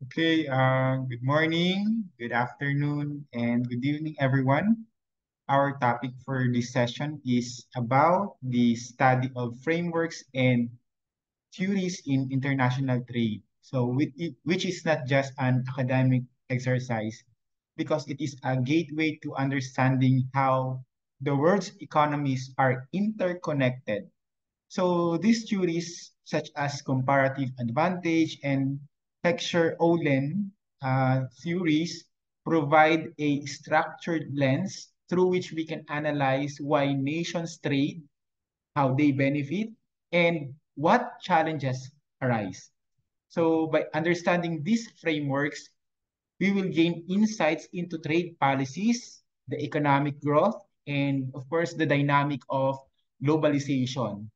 Okay, good morning, good afternoon, and good evening, everyone. Our topic for this session is about the study of frameworks and theories in international trade. Which is not just an academic exercise, because it is a gateway to understanding how the world's economies are interconnected. So these theories, such as comparative advantage and Heckscher-Ohlin theories, provide a structured lens through which we can analyze why nations trade, how they benefit, and what challenges arise. So by understanding these frameworks, we will gain insights into trade policies, the economic growth, and of course, the dynamic of globalization.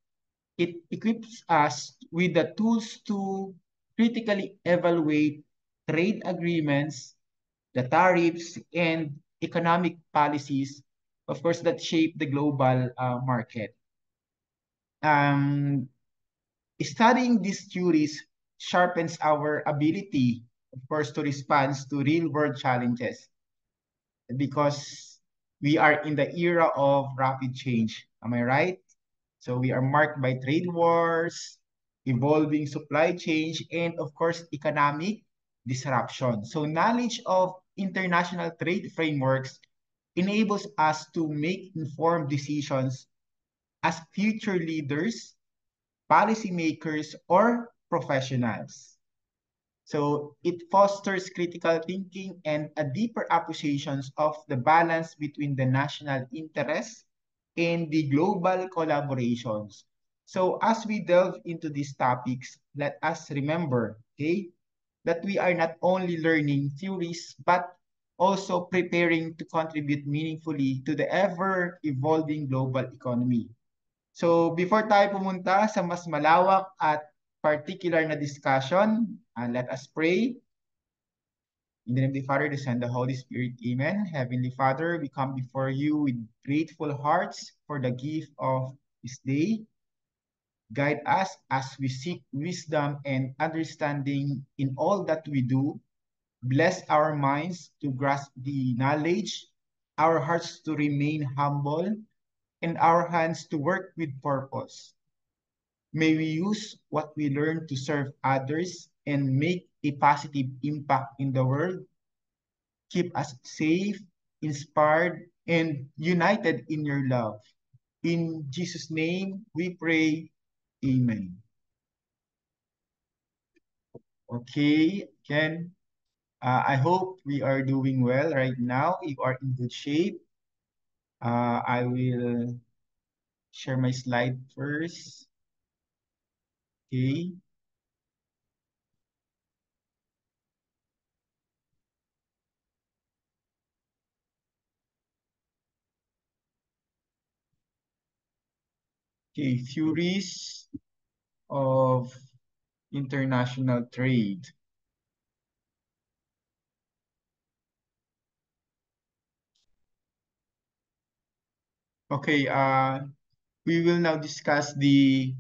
It equips us with the tools to critically evaluate trade agreements, the tariffs, and economic policies, of course, that shape the global market. Um, Studying these theories sharpens our ability, of course, to respond to real-world challenges because we are in the era of rapid change. Am I right? So we are marked by trade wars, evolving supply chains, and of course, economic disruption. So knowledge of international trade frameworks enables us to make informed decisions as future leaders, policymakers, or professionals. So it fosters critical thinking and a deeper appreciations of the balance between the national interests and the global collaborations. So as we delve into these topics, let us remember, okay, that we are not only learning theories, but also preparing to contribute meaningfully to the ever-evolving global economy. So before tayo pumunta sa mas malawak at particular na discussion, let us pray. In the name of the Father, the Son, the Holy Spirit, Amen. Heavenly Father, we come before you with grateful hearts for the gift of this day. Guide us as we seek wisdom and understanding in all that we do. Bless our minds to grasp the knowledge, our hearts to remain humble, and our hands to work with purpose. May we use what we learn to serve others and make a positive impact in the world. Keep us safe, inspired, and united in your love. In Jesus' name, we pray. Amen. Okay, Ken, I hope we are doing well right now. You are in good shape. I will share my slide first. Okay. Okay, theories of international trade. Okay, we will now discuss the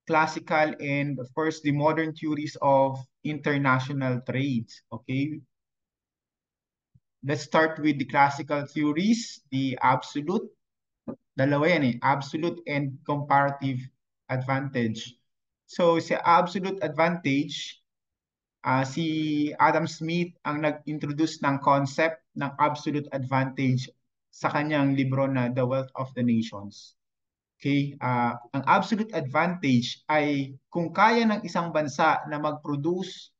classical and of course the modern theories of international trades. Okay, let's start with the classical theories, the absolute, dalawa yan eh, absolute and comparative advantage. So sa absolute advantage, si Adam Smith ang nag-introduce ng concept ng absolute advantage sa kanyang libro na The Wealth of the Nations. Okay, ang absolute advantage ay kung kaya ng isang bansa na mag-produce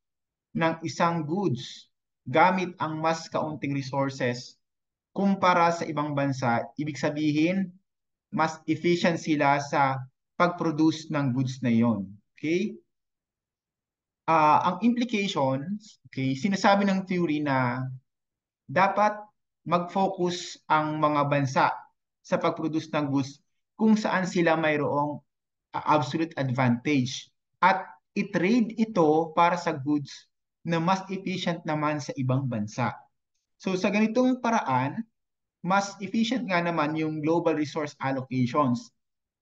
ng isang goods gamit ang mas kaunting resources kumpara sa ibang bansa, ibig sabihin, mas efficient sila sa pag-produce ng goods na yon. Okay? Ang implications, okay, sinasabi ng theory na dapat mag-focus ang mga bansa sa pag-produce ng goods kung saan sila mayroong absolute advantage at i-trade ito para sa goods na mas efficient naman sa ibang bansa. So sa ganitong paraan, mas efficient nga naman yung global resource allocations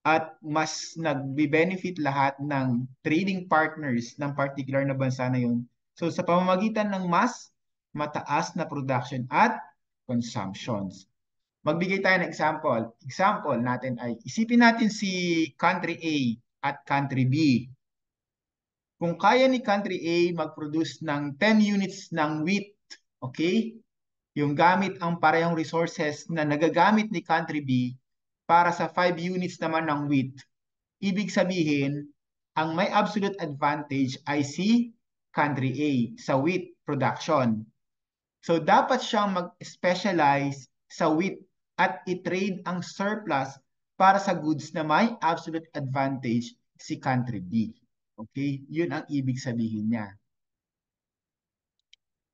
at mas nagbe-benefit lahat ng trading partners ng particular na bansa na yun So sa pamamagitan ng mas mataas na production at consumptions. Magbigay tayo ng example. Example natin ay isipin natin si country A at country B. Kung kaya ni country A mag-produce ng 10 units ng wheat, okay? Yung gamit ang parehong resources na nagagamit ni country B para sa 5 units naman ng wheat. Ibig sabihin, ang may absolute advantage ay si country A sa wheat production. So dapat siyang mag-specialize sa wheat at i-trade ang surplus para sa goods na may absolute advantage si country B. Okay? Yun ang ibig sabihin niya.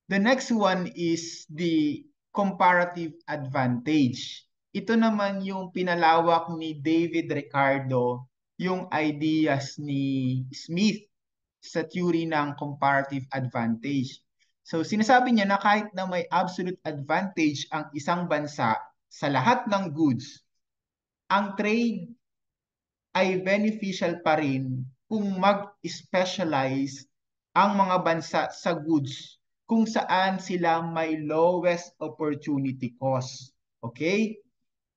The next one is the comparative advantage. Ito naman yung pinalawak ni David Ricardo, yung ideas ni Smith sa theory ng comparative advantage. So sinasabi niya na kahit na may absolute advantage ang isang bansa sa lahat ng goods, ang trade ay beneficial pa rin kung mag-specialize ang mga bansa sa goods kung saan sila may lowest opportunity cost. Okay?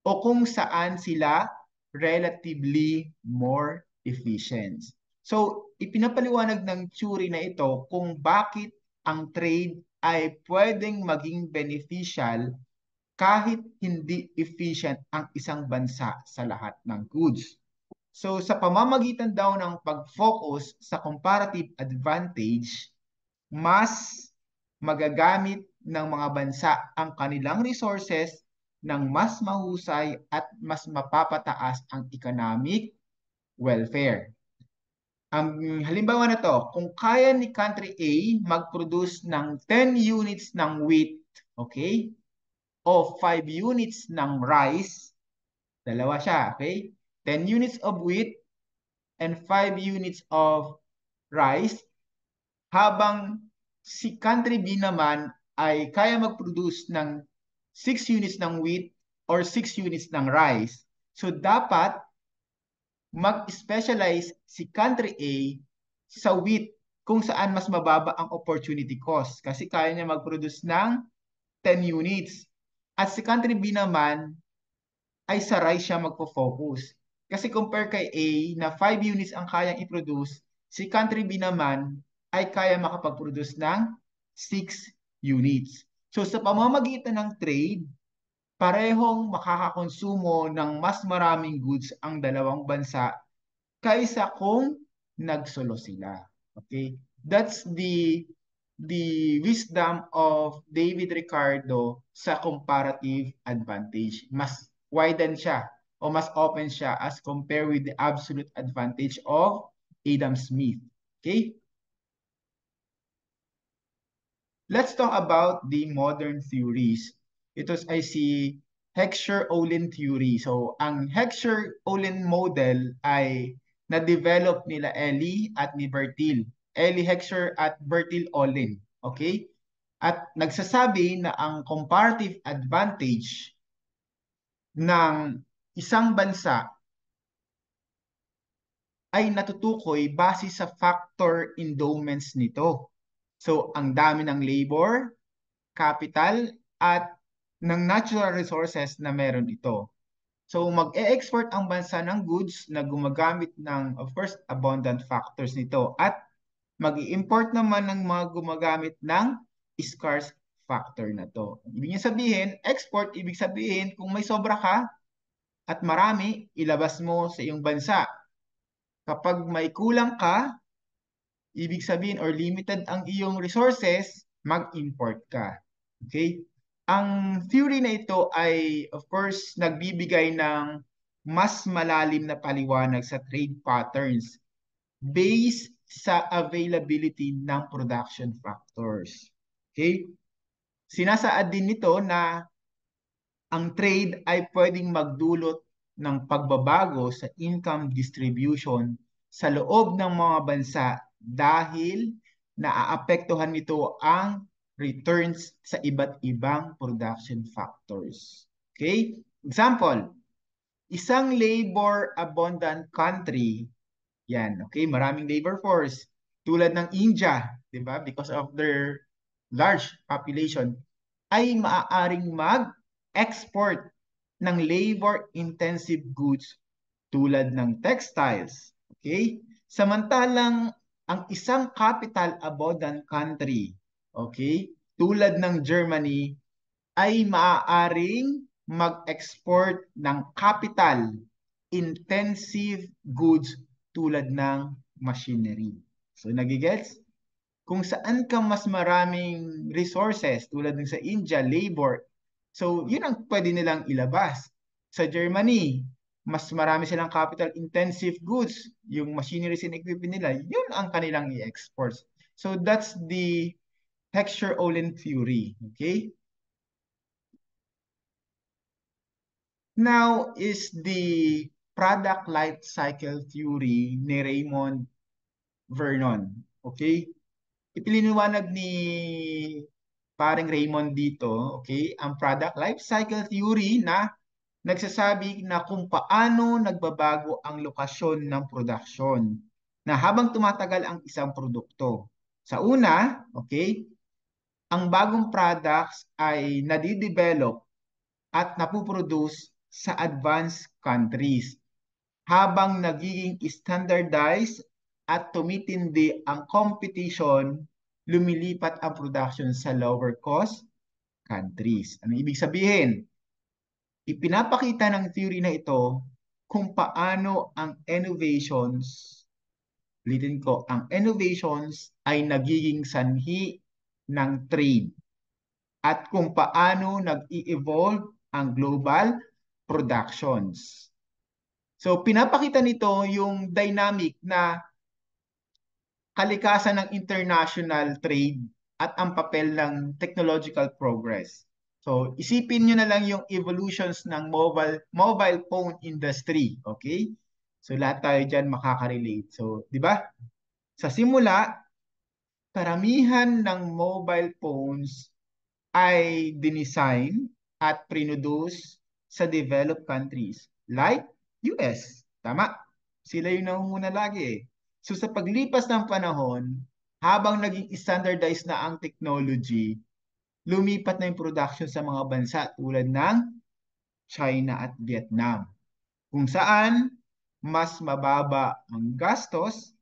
O kung saan sila relatively more efficient. So, ipinapaliwanag ng theory na ito kung bakit ang trade ay pwedeng maging beneficial kahit hindi efficient ang isang bansa sa lahat ng goods. So sa pamamagitan daw ng pag-focus sa comparative advantage, mas magagamit ng mga bansa ang kanilang resources ng mas mahusay at mas mapapataas ang economic welfare. Ang halimbawa na to, kung kaya ni country A mag-produce ng 10 units ng wheat, okay? O 5 units ng rice, dalawa siya, okay? 10 units of wheat and 5 units of rice, habang si country B naman ay kaya mag-produce ng 6 units ng wheat or 6 units ng rice. So dapat mag-specialize si country A sa wheat kung saan mas mababa ang opportunity cost kasi kaya niya mag-produce ng 10 units. At si country B naman ay sa rice siya magpo-focus. Kasi compare kay A na 5 units ang kayang i-produce, si country B naman ay kaya makapag-produce ng 6 units. So sa pamamagitan ng trade, parehong makakakonsumo ng mas maraming goods ang dalawang bansa kaysa kung nagsolo sila. Okay? That's the wisdom of David Ricardo sa comparative advantage. Mas widen siya o mas open siya as compared with the absolute advantage of Adam Smith. Okay? Let's talk about the modern theories. Ito ay si Heckscher-Ohlin theory. So, ang Heckscher-Ohlin model ay na-develop nila Eli at ni Bertil. Eli Heckscher at Bertil Ohlin. Okay? At nagsasabi na ang comparative advantage ng isang bansa ay natutukoy base sa factor endowments nito. So, ang dami ng labor, capital, at ng natural resources na meron ito. So, mag-e-export ang bansa ng goods na gumagamit ng, of course, abundant factors nito. At mag-i-import naman ng mga gumagamit ng scarce factor na to. Ibig niya sabihin, export, ibig sabihin, kung may sobra ka at marami, ilabas mo sa iyong bansa. Kapag may kulang ka, ibig sabihin or limited ang iyong resources, mag-import ka. Okay? Ang theory na ito ay, of course, nagbibigay ng mas malalim na paliwanag sa trade patterns based sa availability ng production factors. Okay? Sinasaad din nito na ang trade ay pwedeng magdulot ng pagbabago sa income distribution sa loob ng mga bansa dahil naaapektuhan nito ang returns sa iba't ibang production factors. Okay? Example, isang labor abundant country, yan, okay, maraming labor force, tulad ng India, di ba? Because of their large population, ay maaaring mag-export ng labor-intensive goods tulad ng textiles. Okay? Samantalang ang isang capital abundant country, okay, tulad ng Germany, ay maaaring mag-export ng capital intensive goods tulad ng machinery. So, nagigets? Kung saan ka mas maraming resources tulad ng sa India, labor, so yun ang pwede nilang ilabas. Sa Germany, mas marami silang capital intensive goods, yung machineries and equipment nila, yun ang kanilang i-export. So that's the Heckscher-Ohlin theory. Okay? Now is the product life cycle theory ni Raymond Vernon. Okay? Ipiliniwanag ni paring Raymond dito, okay, ang product life cycle theory na nagsasabi na kung paano nagbabago ang lokasyon ng produksyon na habang tumatagal ang isang produkto. Sa una, okay, ang bagong products ay nadidevelop at napuproduce sa advanced countries habang nagiging standardized at tumitindi ang competition, lumilipat ang production sa lower cost countries. Ano ibig sabihin? Ipinapakita ng theory na ito kung paano ang innovations, ulitin ko, ang innovations ay nagiging sanhi ng trade at kung paano nag-i-evolve ang global productions. So, pinapakita nito yung dynamic na kalikasan ng international trade at ang papel ng technological progress. So, isipin nyo na lang yung evolutions ng mobile phone industry, okay? So, lahat tayo dyan makaka-relate. So, di ba? Sa simula, karamihan ng mobile phones ay dinesign at produce sa developed countries like US. Tama? Sila yung nangunguna lagi eh. So sa paglipas ng panahon, habang naging standardized na ang technology, lumipat na yung production sa mga bansa tulad ng China at Vietnam, kung saan mas mababa ang gastos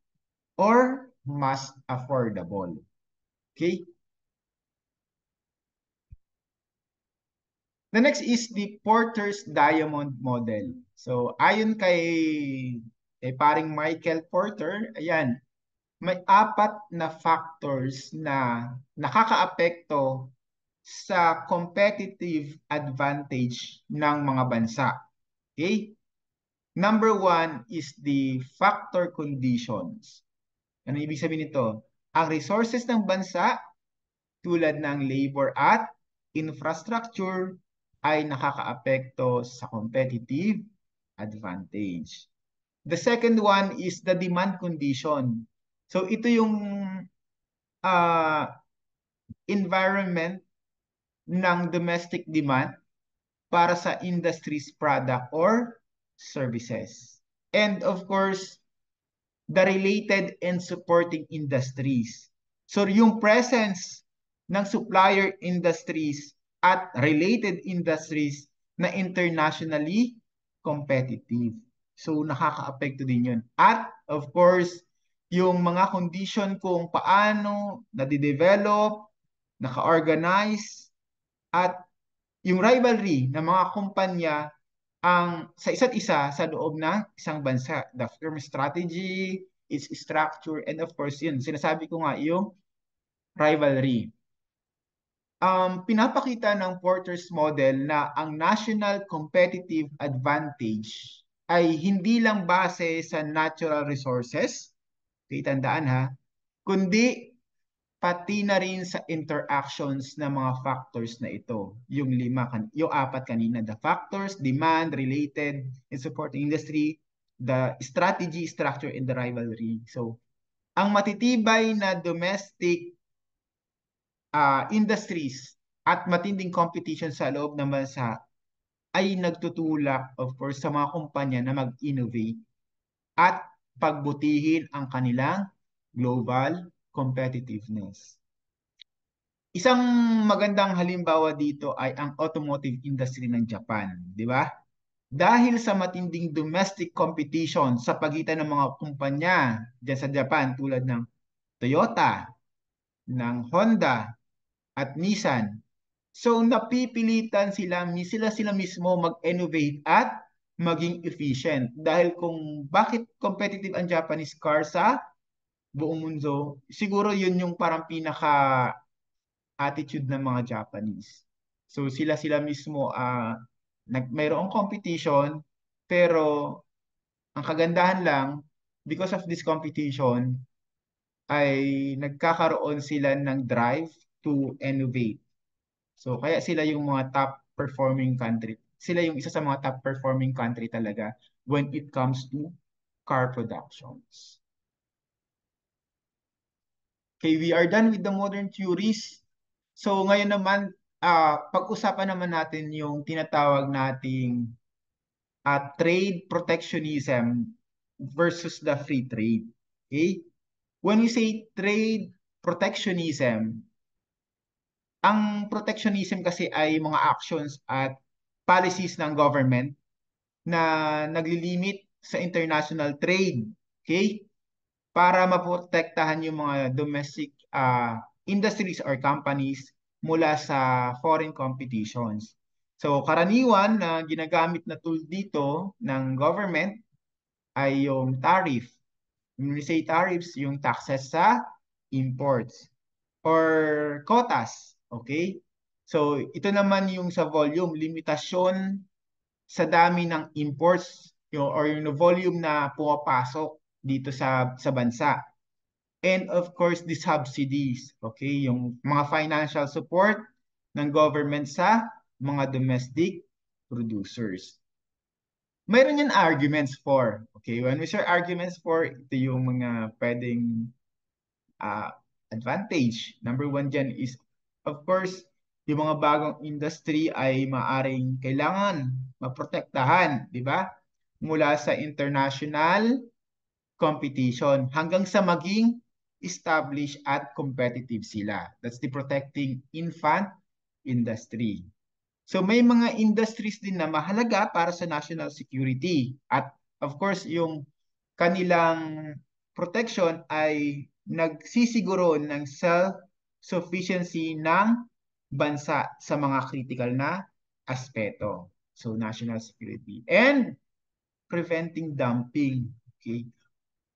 or mas affordable. Okay? The next is the Porter's Diamond Model. So, ayon kay paring Michael Porter, ayan, may apat na factors na nakakaapekto sa competitive advantage ng mga bansa. Okay? Number one is the factor conditions. Ano ibig sabihin nito? Ang resources ng bansa tulad ng labor at infrastructure ay nakakaapekto sa competitive advantage. The second one is the demand condition. So ito yung uh, environment ng domestic demand para sa industry's product or services. And of course, the related and supporting industries. So yung presence ng supplier industries at related industries na internationally competitive. So nakakaapekto din yun. At of course, yung mga condition kung paano nadidevelop, naka-organize, at yung rivalry ng mga kumpanya ang sa isa't isa sa loob ng isang bansa. The firm strategy, its structure, and of course yun, sinasabi ko nga yung rivalry. Pinapakita ng Porter's model na ang national competitive advantage ay hindi lang base sa natural resources, okay, tandaan ha, kundi pati na rin sa interactions ng mga factors na ito. Yung apat kanina, the factors, demand, related, and supporting industry, the strategy, structure, and the rivalry. So, ang matitibay na domestic industries at matinding competition sa loob ng bansa ay nagtutulak, of course, sa mga kumpanya na mag-innovate at pagbutihin ang kanilang global competitiveness. Isang magandang halimbawa dito ay ang automotive industry ng Japan, di ba? Dahil sa matinding domestic competition sa pagitan ng mga kumpanya dyan sa Japan tulad ng Toyota, ng Honda, at Nissan. So napipilitan sila mismo mag-innovate at maging efficient. Dahil kung bakit competitive ang Japanese car sa buong mundo, siguro yun yung parang pinaka attitude ng mga Japanese. So sila mismo mayroong competition, pero ang kagandahan lang, because of this competition ay nagkakaroon sila ng drive to innovate. So kaya sila yung mga top performing country. Sila yung isa sa mga top performing country talaga when it comes to car productions. Okay, we are done with the modern theories. So ngayon naman, pag-usapan naman natin yung tinatawag nating trade protectionism versus the free trade. Okay? When we say trade protectionism, ang protectionism kasi ay mga actions at policies ng government na naglilimit sa international trade. Okay? Para maprotektahan yung mga domestic industries or companies mula sa foreign competitions. So karaniwan na ginagamit na tool dito ng government ay yung tariff. When we say tariffs, yung taxes sa imports or quotas. Okay? So ito naman yung sa volume, limitasyon sa dami ng imports or yung volume na pumapasok dito sa bansa. And of course, the subsidies, okay? Yung mga financial support ng government sa mga domestic producers. Mayroon yan arguments for, okay? When we say arguments for, ito yung mga pwedeng uh, advantage. Number one dyan is, of course, yung mga bagong industry ay maaring kailangan maprotektahan, di ba? Mula sa international competition hanggang sa maging established at competitive sila. That's the protecting infant industry. So may mga industries din na mahalaga para sa national security. At of course, yung kanilang protection ay nagsisiguro ng self-sufficiency ng bansa sa mga critical na aspeto. So national security. And preventing dumping. Okay?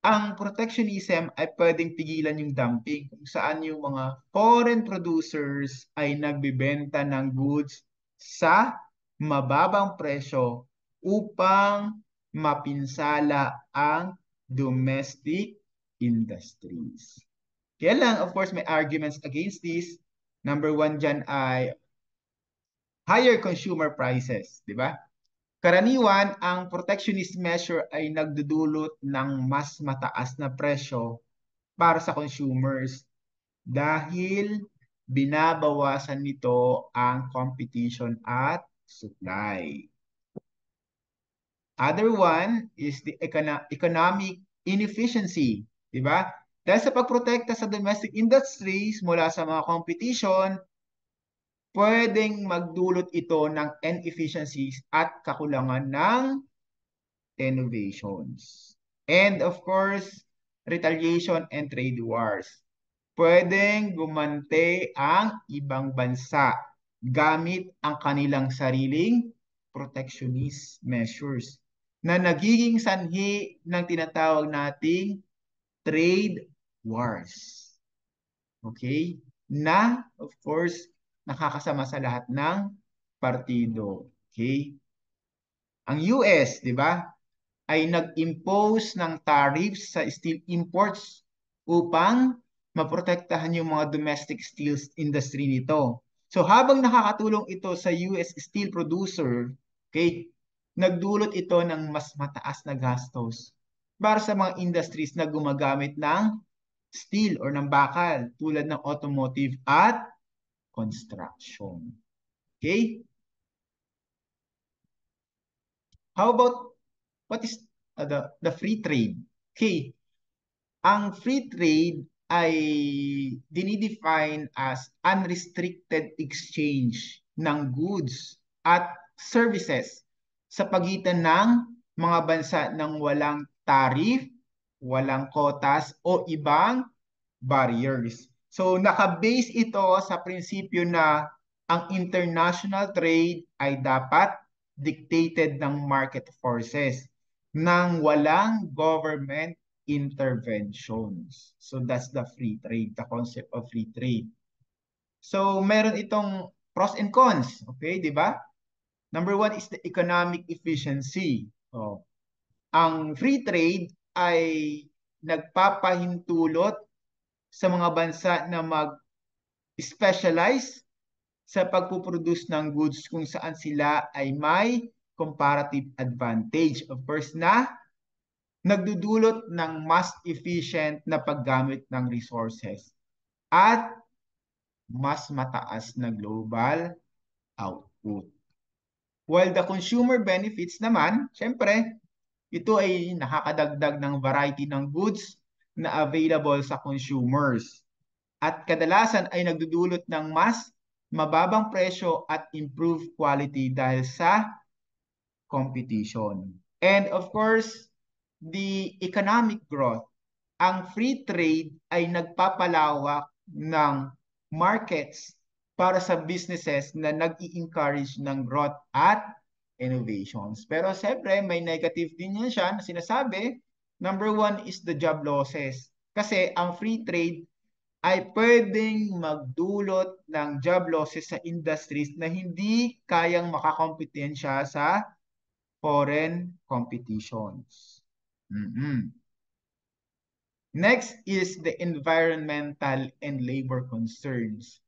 Ang protectionism ay pwedeng pigilan yung dumping kung saan yung mga foreign producers ay nagbibenta ng goods sa mababang presyo upang mapinsala ang domestic industries. Kaya lang, of course, may arguments against this. Number one dyan ay higher consumer prices, di ba? Karaniwan, ang protectionist measure ay nagdudulot ng mas mataas na presyo para sa consumers dahil binabawasan nito ang competition at supply. Other one is the economic inefficiency, di ba? Dahil sa pagprotekta sa domestic industries mula sa mga competition, pwedeng magdulot ito ng inefficiencies at kakulangan ng innovations. And of course, retaliation and trade wars. Pwedeng gumante ang ibang bansa gamit ang kanilang sariling protectionist measures na nagiging sanhi ng tinatawag nating trade wars. Okay? Na, of course, nakakasama sa lahat ng partido. Okay? Ang US, di ba, ay nag-impose ng tariffs sa steel imports upang maprotektahan yung mga domestic steel industry nito. So habang nakakatulong ito sa US steel producer, okay, nagdulot ito ng mas mataas na gastos para sa mga industries na gumagamit ng steel or ng bakal tulad ng automotive at construction. Okay? How about what is the free trade? Okay, ang free trade ay dinidefine as unrestricted exchange ng goods at services sa pagitan ng mga bansa ng walang tariff, walang quotas o ibang barriers. So naka-base ito sa prinsipyo na ang international trade ay dapat dictated ng market forces nang walang government interventions. So that's the free trade, the concept of free trade. So meron itong pros and cons, okay, di ba? Number one is the economic efficiency. Oh, ang free trade ay nagpapahintulot sa mga bansa na mag-specialize sa pagpuproduce ng goods kung saan sila ay may comparative advantage. Of course na nagdudulot ng mas efficient na paggamit ng resources at mas mataas na global output. While the consumer benefits naman, syempre, ito ay nakakadagdag ng variety ng goods na available sa consumers. At kadalasan ay nagdudulot ng mas mababang presyo at improved quality dahil sa competition. And of course, the economic growth. Ang free trade ay nagpapalawak ng markets para sa businesses na nag-i-encourage ng growth at innovations. Pero siyempre, may negative din yan siya na sinasabi. Number one is the job losses. Kasi ang free trade ay pwedeng magdulot ng job losses sa industries na hindi kayang makakompetensya sa foreign competitions. Mm-mm. Next is the environmental and labor concerns.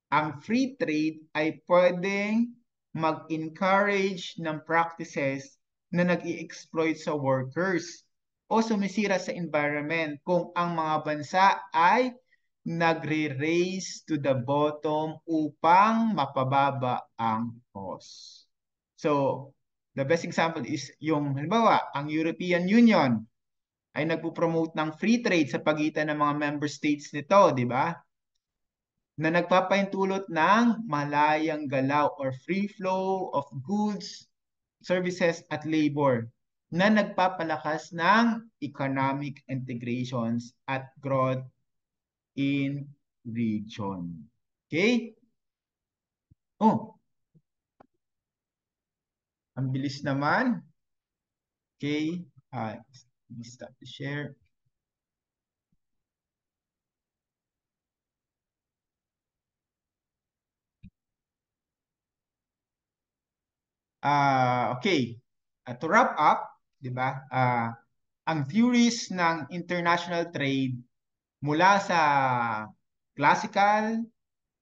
Ang free trade ay pwedeng mag-encourage ng practices na nag-i-exploit sa workers o sumisira sa environment kung ang mga bansa ay nagre-race to the bottom upang mapababa ang cost. So, the best example is yung, halimbawa, ang European Union ay nagpo-promote ng free trade sa pagitan ng mga member states nito, di ba? Na nagpapahintulot ng malayang galaw or free flow of goods, services at labor na nagpapalakas ng economic integrations at growth in region. Okay? Oh, ang bilis naman. Okay. Stop the share. Okay. To wrap up, di ba? Ang theories ng international trade mula sa classical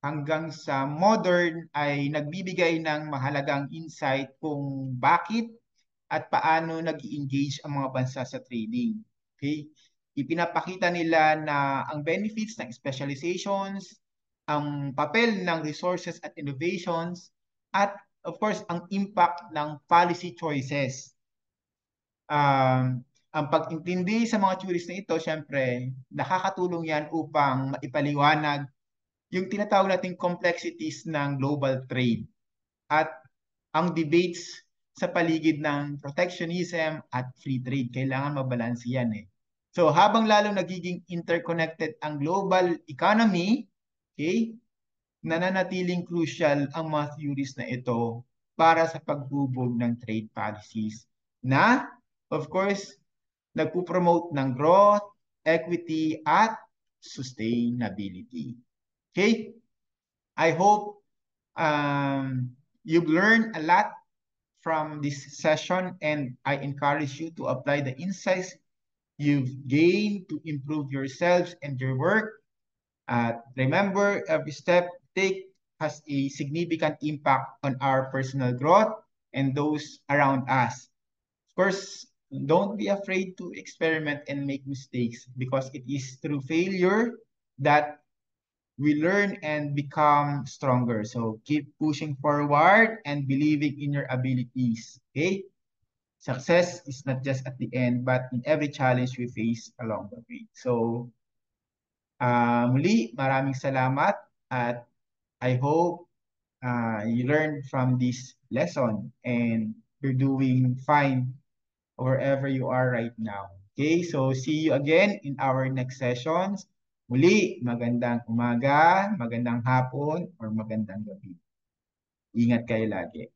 hanggang sa modern ay nagbibigay ng mahalagang insight kung bakit at paano nag-engage ang mga bansa sa trading. Okay? Ipinapakita nila na ang benefits ng specializations, ang papel ng resources at innovations, at of course, ang impact ng policy choices. Ang pag-intindi sa mga theories na ito, syempre, nakakatulong yan upang maipaliwanag yung tinatawag nating complexities ng global trade at ang debates sa paligid ng protectionism at free trade. Kailangan mabalanse yan eh. So habang lalong nagiging interconnected ang global economy, okay, nananatiling crucial ang mga theories na ito para sa pagbubog ng trade policies na, of course, nagpo-promote ng growth, equity, at sustainability. Okay? I hope you've learned a lot from this session and I encourage you to apply the insights you've gained to improve yourselves and your work. Remember, every step take has a significant impact on our personal growth and those around us. Of course, don't be afraid to experiment and make mistakes because it is through failure that we learn and become stronger. So keep pushing forward and believing in your abilities. Okay? Success is not just at the end, but in every challenge we face along the way. So Muli, maraming salamat at I hope you learned from this lesson and you're doing fine wherever you are right now. Okay, so see you again in our next sessions. Muli, magandang umaga, magandang hapon, or magandang gabi. Ingat kayo lagi.